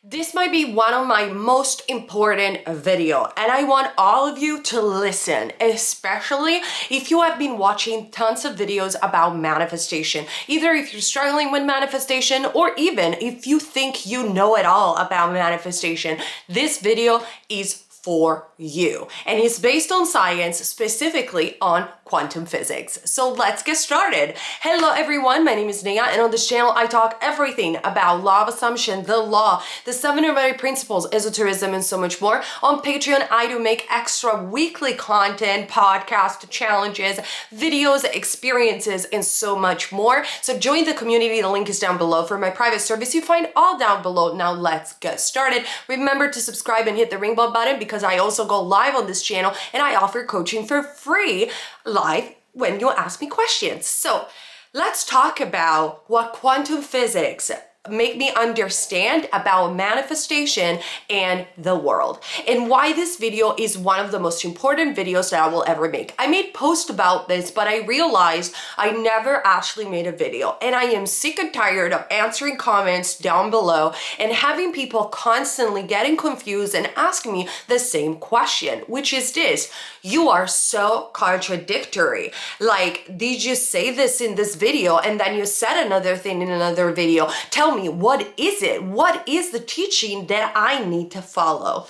This might be one of my most important video, and I want all of you to listen, especially if you have been watching tons of videos about manifestation, either if you're struggling with manifestation or even if you think you know it all about manifestation. This video is for you, and it's based on science, specifically on quantum physics. So let's get started. Hello everyone, my name is Nia, and on this channel I talk everything about law of assumption, the law, the 7 hermetic principles, esotericism, and so much more. On Patreon I do make extra weekly content, podcast challenges, videos, experiences, and so much more. So join the community, the link is down below. For my private service, you find all down below. Now let's get started. Remember to subscribe and hit the ring bell button, because I also go live on this channel and I offer coaching for free live when you ask me questions. So let's talk about what quantum physics make me understand about manifestation and the world, and why this video is one of the most important videos that I will ever make. I made posts about this, but I realized I never actually made a video, and I am sick and tired of answering comments down below and having people constantly getting confused and asking me the same question, which is this: you are so contradictory. Like, did you say this in this video and then you said another thing in another video? Tell me, what is it? What is the teaching that I need to follow?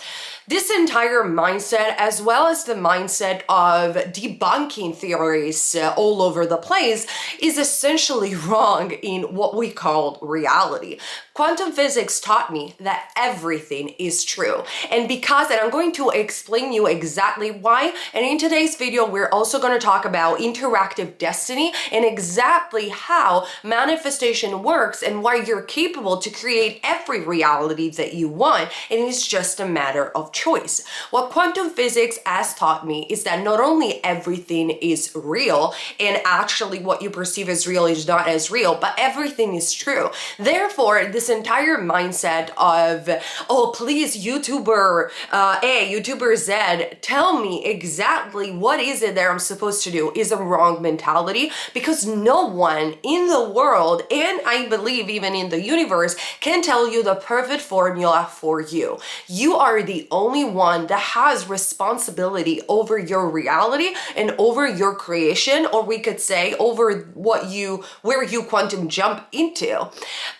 This entire mindset, as well as the mindset of debunking theories all over the place, is essentially wrong in what we call reality. Quantum physics taught me that everything is true. And I'm going to explain you exactly why. And in today's video, we're also going to talk about interactive destiny and exactly how manifestation works and why you're capable to create every reality that you want. And it's just a matter of choice. What quantum physics has taught me is that not only everything is real, and actually what you perceive as real is not as real, but everything is true. Therefore, this entire mindset of, oh, please, YouTuber A, YouTuber Z, tell me exactly what is it that I'm supposed to do, is a wrong mentality, because no one in the world, and I believe even in the universe, can tell you the perfect formula for you. You are the only one that has responsibility over your reality and over your creation, or we could say over where you quantum jump into.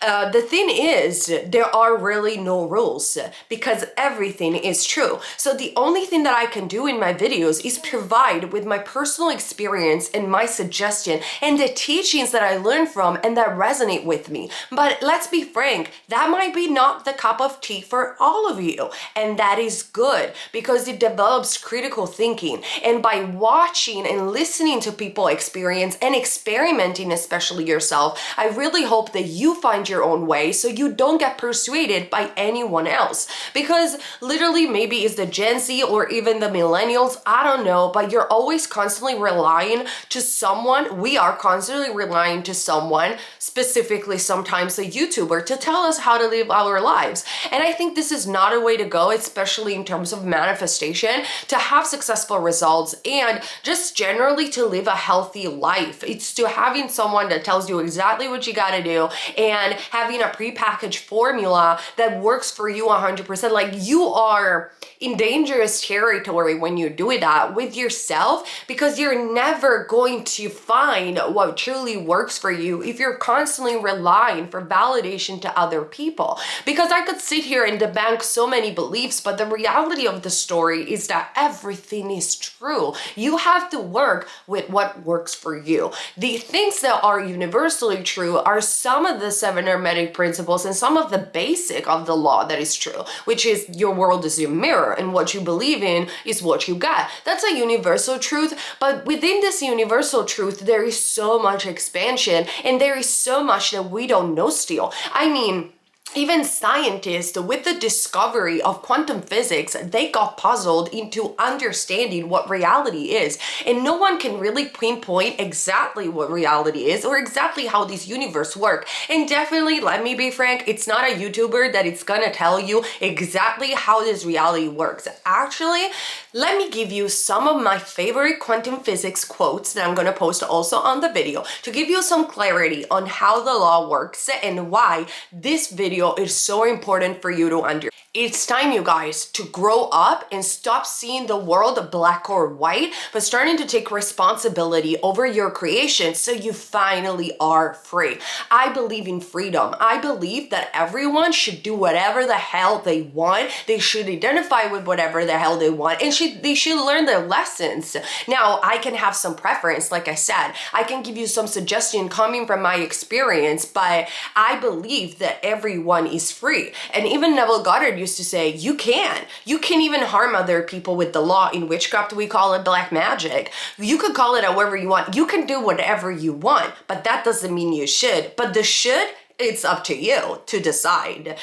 The thing is, there are really no rules, because everything is true. So the only thing that I can do in my videos is provide with my personal experience and my suggestion and the teachings that I learned from and that resonate with me. But let's be frank, that might be not the cup of tea for all of you, and that is good, because it develops critical thinking. And by watching and listening to people experience and experimenting, especially yourself, I really hope that you find your own way so you don't get persuaded by anyone else. Because literally, maybe it's the Gen Z or even the millennials, I don't know, but you're always constantly relying to someone. We are constantly relying to someone, specifically sometimes a YouTuber, to tell us how to live our lives. And I think this is not a way to go, especially in terms of manifestation, to have successful results and just generally to live a healthy life. It's to having someone that tells you exactly what you gotta do and having a prepackaged formula that works for you 100%. Like, you are in dangerous territory when you do that with yourself, because you're never going to find what truly works for you if you're constantly relying for validation to other people. Because I could sit here and debunk so many beliefs, but the reality of the story is that everything is true. You have to work with what works for you. The things that are universally true are some of the 7 hermetic principles and some of the basic of the law that is true, which is your world is your mirror and what you believe in is what you got. That's a universal truth, but within this universal truth, there is so much expansion and there is so much that we don't know still. I mean, even scientists, with the discovery of quantum physics, they got puzzled into understanding what reality is. And no one can really pinpoint exactly what reality is or exactly how this universe works. And definitely, let me be frank, it's not a YouTuber that it's gonna tell you exactly how this reality works. Actually, let me give you some of my favorite quantum physics quotes that I'm gonna post also on the video to give you some clarity on how the law works and why this video video is so important for you to understand. It's time, you guys, to grow up and stop seeing the world black or white, but starting to take responsibility over your creation so you finally are free. I believe in freedom. I believe that everyone should do whatever the hell they want. They should identify with whatever the hell they want, and they should learn their lessons. Now, I can have some preference, like I said. I can give you some suggestion coming from my experience, but I believe that everyone is free. And even Neville Goddard used to say, you can even harm other people with the law. In witchcraft, we call it black magic. You could call it however you want. You can do whatever you want, but that doesn't mean you should. But the should, it's up to you to decide.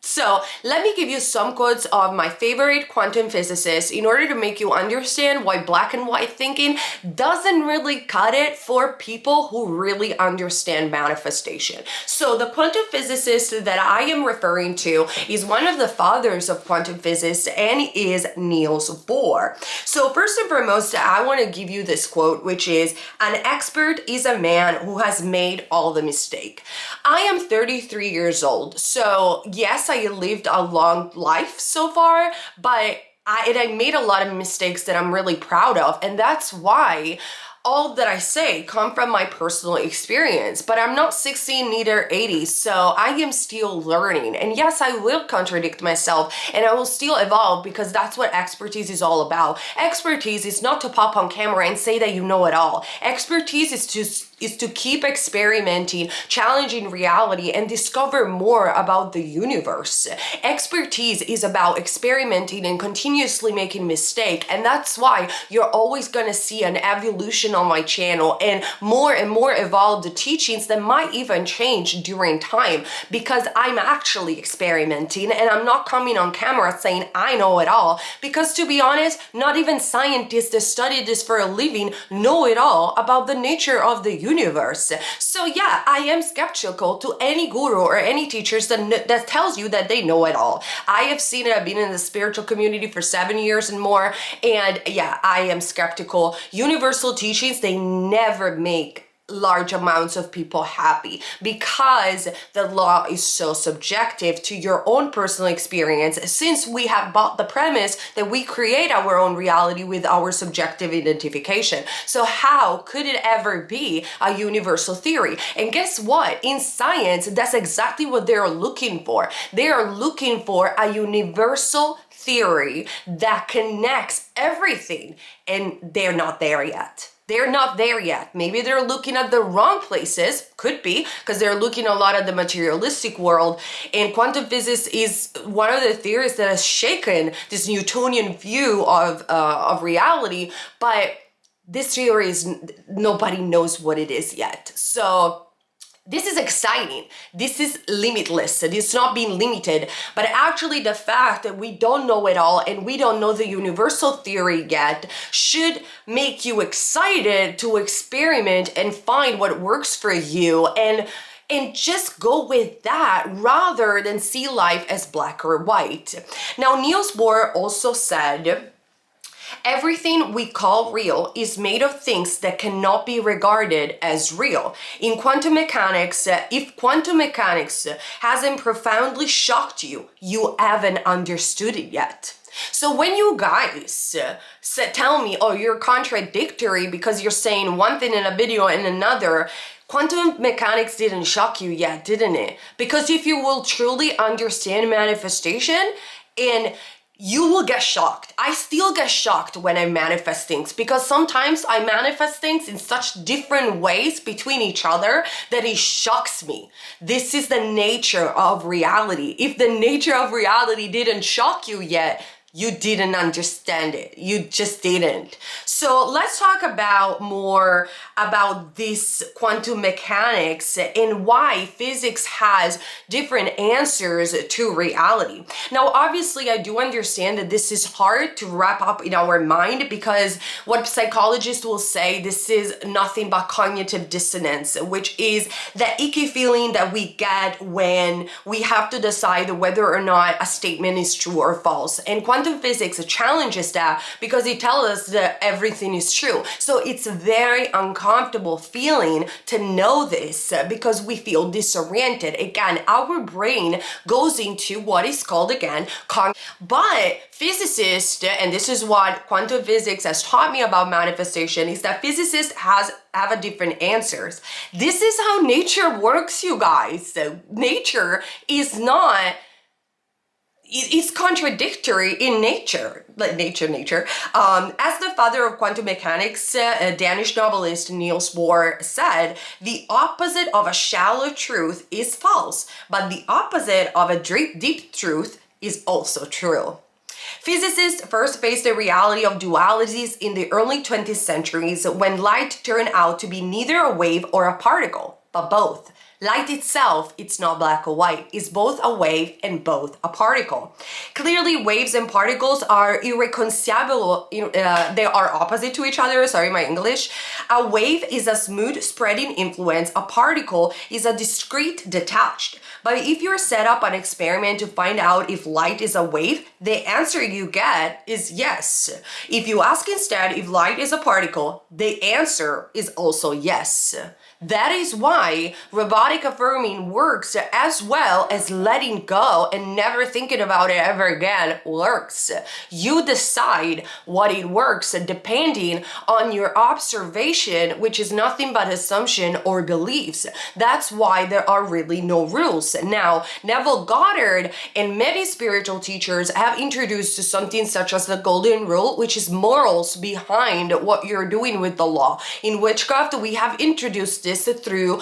So let me give you some quotes of my favorite quantum physicists in order to make you understand why black and white thinking doesn't really cut it for people who really understand manifestation. So the quantum physicist that I am referring to is one of the fathers of quantum physics, and is Niels Bohr. So first and foremost, I want to give you this quote, which is, an expert is a man who has made all the mistake. I am 33 years old, so yes, I lived a long life so far, but I made a lot of mistakes that I'm really proud of, and that's why all that I say come from my personal experience. But I'm not 60, neither 80, so I am still learning. And yes, I will contradict myself, and I will still evolve, because that's what expertise is all about. Expertise is not to pop on camera and say that you know it all. Expertise is to keep experimenting, challenging reality, and discover more about the universe. Expertise is about experimenting and continuously making mistakes, and that's why you're always gonna see an evolution on my channel and more evolved teachings that might even change during time, because I'm actually experimenting and I'm not coming on camera saying I know it all, because to be honest, not even scientists that study this for a living know it all about the nature of the universe. So yeah, I am skeptical to any guru or any teachers that tells you that they know it all. I have seen it. I've been in the spiritual community for 7 years and more, and yeah, I am skeptical. Universal teachings, they never make large amounts of people happy, because the law is so subjective to your own personal experience, since we have bought the premise that we create our own reality with our subjective identification. So how could it ever be a universal theory? And guess what? In science, that's exactly what they're looking for. They are looking for a universal theory that connects everything, and they're not there yet. They're not there yet. Maybe they're looking at the wrong places, could be, because they're looking a lot at the materialistic world. And quantum physics is one of the theories that has shaken this Newtonian view of reality. But this theory is, nobody knows what it is yet. So this is exciting. This is limitless. It's not being limited, but actually the fact that we don't know it all and we don't know the universal theory yet should make you excited to experiment and find what works for you, and just go with that rather than see life as black or white. Now, Niels Bohr also said, everything we call real is made of things that cannot be regarded as real. In quantum mechanics, if quantum mechanics hasn't profoundly shocked you, you haven't understood it yet. So when you guys tell me, oh, you're contradictory because you're saying one thing in a video and another, quantum mechanics didn't shock you yet, didn't it? Because if you will truly understand manifestation, and you will get shocked. I still get shocked when I manifest things, because sometimes I manifest things in such different ways between each other that it shocks me. This is the nature of reality. If the nature of reality didn't shock you yet, you didn't understand it. You just didn't. So let's talk about more about this quantum mechanics and why physics has different answers to reality. Now, obviously, I do understand that this is hard to wrap up in our mind, because what psychologists will say, this is nothing but cognitive dissonance, which is the icky feeling that we get when we have to decide whether or not a statement is true or false. And quantum quantum physics challenges that because it tells us that everything is true. So it's a very uncomfortable feeling to know this because we feel disoriented. Again, our brain goes into what is called again, but physicists, and this is what quantum physics has taught me about manifestation, is that physicists have a different answers. This is how nature works, you guys. So nature is not, it's contradictory in nature, like nature. As the father of quantum mechanics, Danish novelist Niels Bohr said, the opposite of a shallow truth is false, but the opposite of a deep truth is also true. Physicists first faced the reality of dualities in the early 20th centuries when light turned out to be neither a wave or a particle, but both. Light itself, it's not black or white, it's both a wave and both a particle. Clearly, waves and particles are irreconcilable, they are opposite to each other, sorry my English. A wave is a smooth spreading influence, a particle is a discrete detached. But if you're set up an experiment to find out if light is a wave, the answer you get is yes. If you ask instead if light is a particle, the answer is also yes. That is why robotic affirming works as well as letting go and never thinking about it ever again works. You decide what it works depending on your observation, which is nothing but assumption or beliefs. That's why there are really no rules. Now, Neville Goddard and many spiritual teachers have introduced something such as the golden rule, which is morals behind what you're doing with the law. In witchcraft, we have introduced this through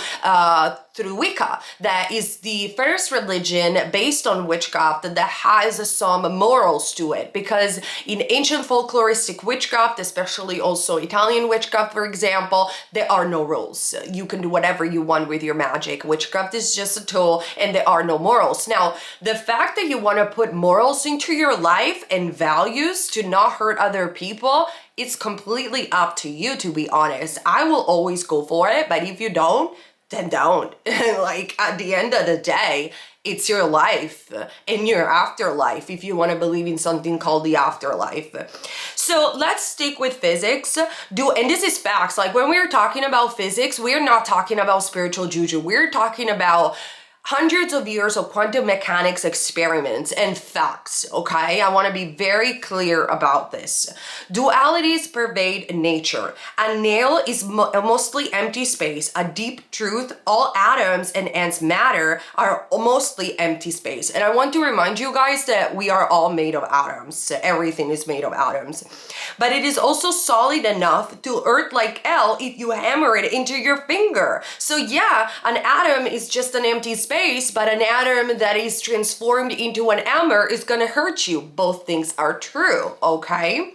Wicca. That is the first religion based on witchcraft that has some morals to it, because in ancient folkloristic witchcraft, especially also Italian witchcraft, for example, there are no rules. You can do whatever you want with your magic. Witchcraft is just a tool and there are no morals. Now, the fact that you want to put morals into your life and values to not hurt other people, it's completely up to you, to be honest. I will always go for it, but if you don't, then don't. Like, at the end of the day, it's your life and your afterlife if you want to believe in something called the afterlife. So let's stick with physics. And this is facts. Like, when we're talking about physics, we're not talking about spiritual juju. We're talking about hundreds of years of quantum mechanics experiments and facts, okay? I want to be very clear about this. Dualities pervade nature. A nail is mostly empty space. A deep truth, all atoms and ants matter are mostly empty space. And I want to remind you guys that we are all made of atoms. Everything is made of atoms. But it is also solid enough to earth like L if you hammer it into your finger. So yeah, an atom is just an empty space, but an atom that is transformed into an hammer is gonna hurt you. Both things are true, okay?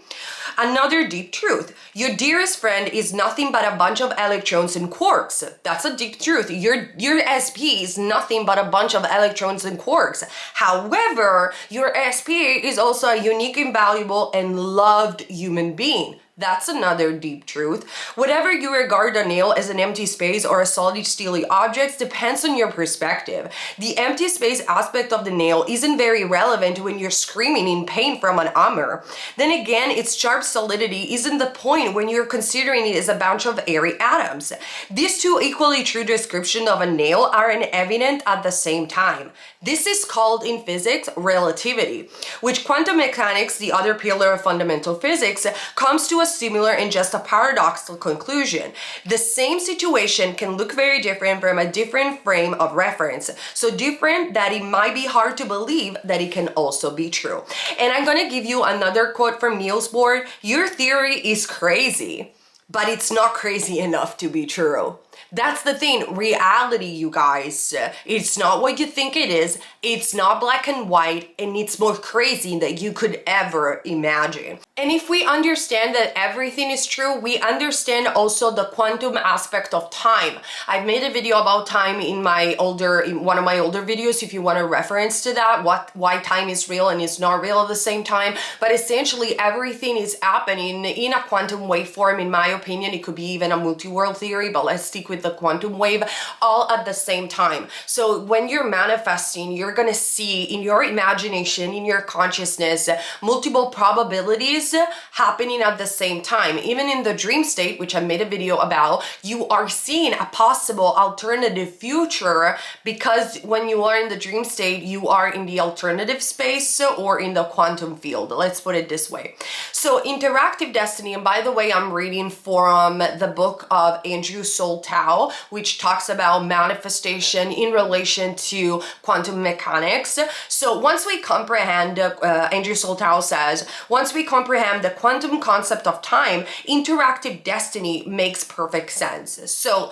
Another deep truth. Your dearest friend is nothing but a bunch of electrons and quarks. That's a deep truth. Your SP is nothing but a bunch of electrons and quarks. However, your SP is also a unique, invaluable, and loved human being. That's another deep truth. Whatever you regard a nail as an empty space or a solid steely object depends on your perspective. The empty space aspect of the nail isn't very relevant when you're screaming in pain from an hammer. Then again, its sharp solidity isn't the point when you're considering it as a bunch of airy atoms. These two equally true descriptions of a nail are evident at the same time. This is called in physics relativity, which quantum mechanics, the other pillar of fundamental physics, comes to a similar and just a paradoxical conclusion. The same situation can look very different from a different frame of reference. So different that it might be hard to believe that it can also be true. And I'm gonna give you another quote from Niels Bohr. Your theory is crazy, but it's not crazy enough to be true. That's the thing. Reality, you guys. It's not what you think it is. It's not black and white, and it's more crazy than you could ever imagine. And if we understand that everything is true, we understand also the quantum aspect of time. I've made a video about time in one of my older videos, if you want a reference to that, why time is real and is not real at the same time. But essentially, everything is happening in a quantum waveform, in my opinion. It could be even a multi-world theory, but let's stick speak with the quantum wave all at the same time. So when you're manifesting, you're gonna see in your imagination, in your consciousness, multiple probabilities happening at the same time. Even in the dream state, which I made a video about, you are seeing a possible alternative future, because when you are in the dream state, you are in the alternative space or in the quantum field. Let's put it this way. So interactive destiny, and by the way, I'm reading from the book of Andrew Soltau, which talks about manifestation in relation to quantum mechanics. So once we comprehend, Andrew Soltau says, once we comprehend the quantum concept of time, interactive destiny makes perfect sense. So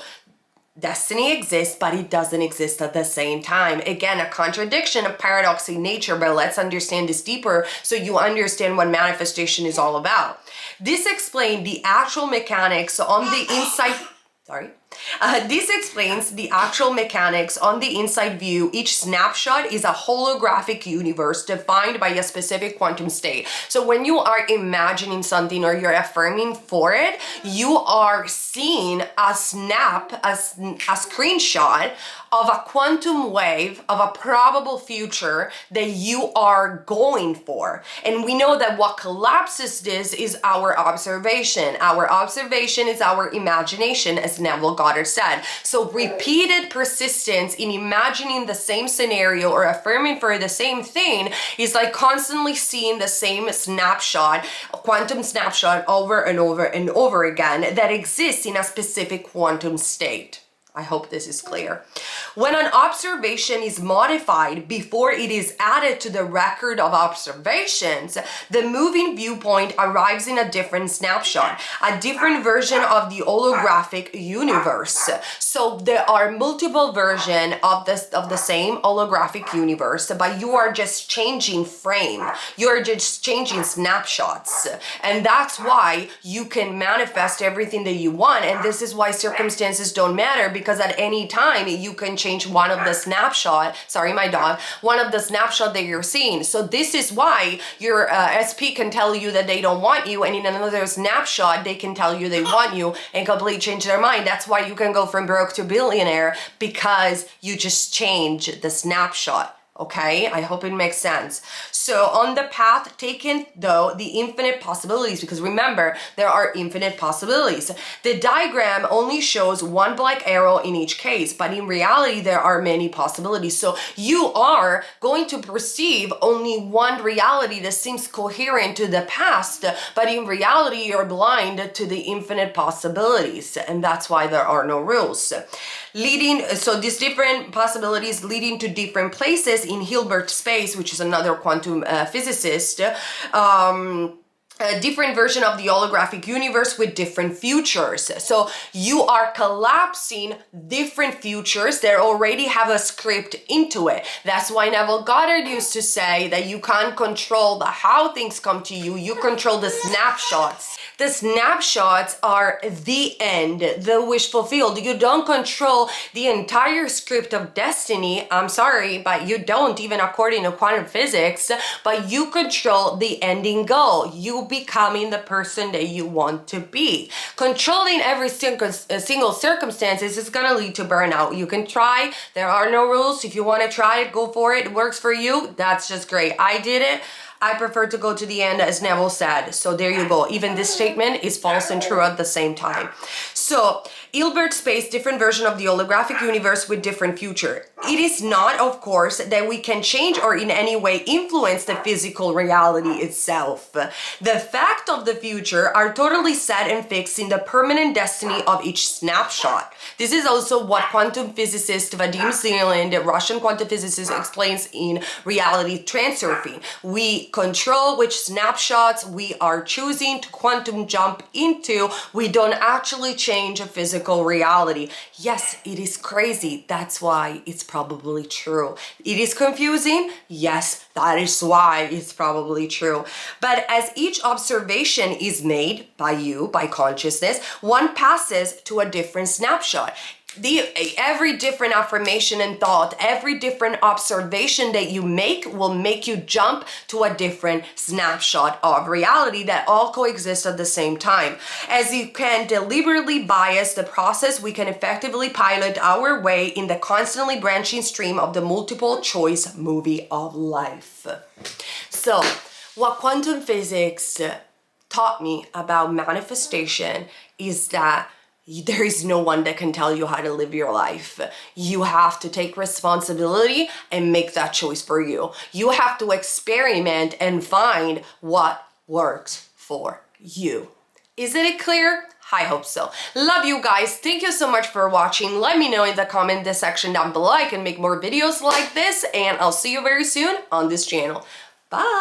destiny exists, but it doesn't exist at the same time. Again, a contradiction, a paradox in nature, but let's understand this deeper so you understand what manifestation is all about. This explains the actual mechanics on the inside. This explains the actual mechanics on the inside view. Each snapshot is a holographic universe defined by a specific quantum state. So when you are imagining something or you're affirming for it, you are seeing a screenshot of a quantum wave of a probable future that you are going for. And we know that what collapses this is our observation. Our observation is our imagination, as Neville Goddard said. So repeated persistence in imagining the same scenario or affirming for the same thing is like constantly seeing the same snapshot, quantum snapshot, over and over and over again that exists in a specific quantum state. I hope this is clear. When an observation is modified before it is added to the record of observations, the moving viewpoint arrives in a different snapshot, a different version of the holographic universe. So there are multiple versions of the same holographic universe, but you are just changing frame. You're just changing snapshots. And that's why you can manifest everything that you want. And this is why circumstances don't matter, because at any time you can change one of the snapshot, one of the snapshot that you're seeing. So this is why your SP can tell you that they don't want you, and in another snapshot they can tell you they want you and completely change their mind. That's why you can go from broke to billionaire, because you just change the snapshot. Okay, I hope it makes sense. So on the path taken, though, the infinite possibilities, because remember, there are infinite possibilities. The diagram only shows one black arrow in each case, but in reality, there are many possibilities. So you are going to perceive only one reality that seems coherent to the past, but in reality, you're blind to the infinite possibilities, and that's why there are no rules. So these different possibilities leading to different places in Hilbert space, which is another quantum physicist, a different version of the holographic universe with different futures. So you are collapsing different futures that already have a script into it. That's why Neville Goddard used to say that you can't control the how things come to you, you control the snapshots. The snapshots are the end, the wish fulfilled. You don't control the entire script of destiny. I'm sorry, but you don't, even according to quantum physics, but you control the ending goal. You becoming the person that you want to be. Controlling every single circumstances is gonna lead to burnout. You can try, there are no rules. If you wanna try it, go for it. It works for you, that's just great. I did it. I prefer to go to the end, as Neville said. So there you go. Even this statement is false and true at the same time. So Hilbert space, different version of the holographic universe with different future. It is not, of course, that we can change or in any way influence the physical reality itself. The fact of the future are totally set and fixed in the permanent destiny of each snapshot. This is also what quantum physicist Vadim Zeland, a Russian quantum physicist, explains in Reality Transurfing. We control which snapshots we are choosing to quantum jump into. We don't actually change a physical reality. Yes, it is crazy. That's why it's probably true. It is confusing. Yes, that is why it's probably true. But as each observation is made by you, by consciousness, one passes to a different snapshot. every different affirmation and thought, every different observation that you make will make you jump to a different snapshot of reality that all coexist at the same time. As you can deliberately bias the process, we can effectively pilot our way in the constantly branching stream of the multiple choice movie of life. So, what quantum physics taught me about manifestation is that there is no one that can tell you how to live your life. You have to take responsibility and make that choice for you. You have to experiment and find what works for you. Isn't it clear? I hope so. Love you guys. Thank you so much for watching. Let me know in the comment section down below. I can make more videos like this, and I'll see you very soon on this channel. Bye.